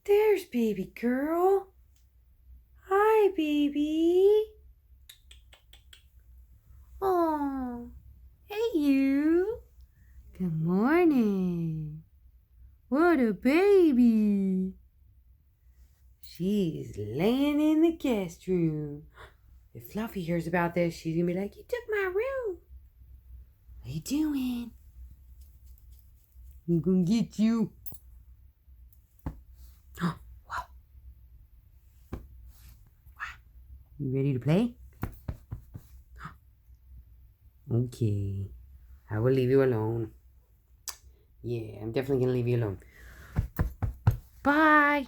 There's baby girl. Hi, baby. Oh, hey, you. Good morning. What a baby. She's laying in the guest room. If Fluffy hears about this, she's gonna be like, "You took my room. What are you doing? I'm gonna get you." Wow. You ready to play? Okay. I will leave you alone. Yeah, I'm definitely gonna leave you alone. Bye.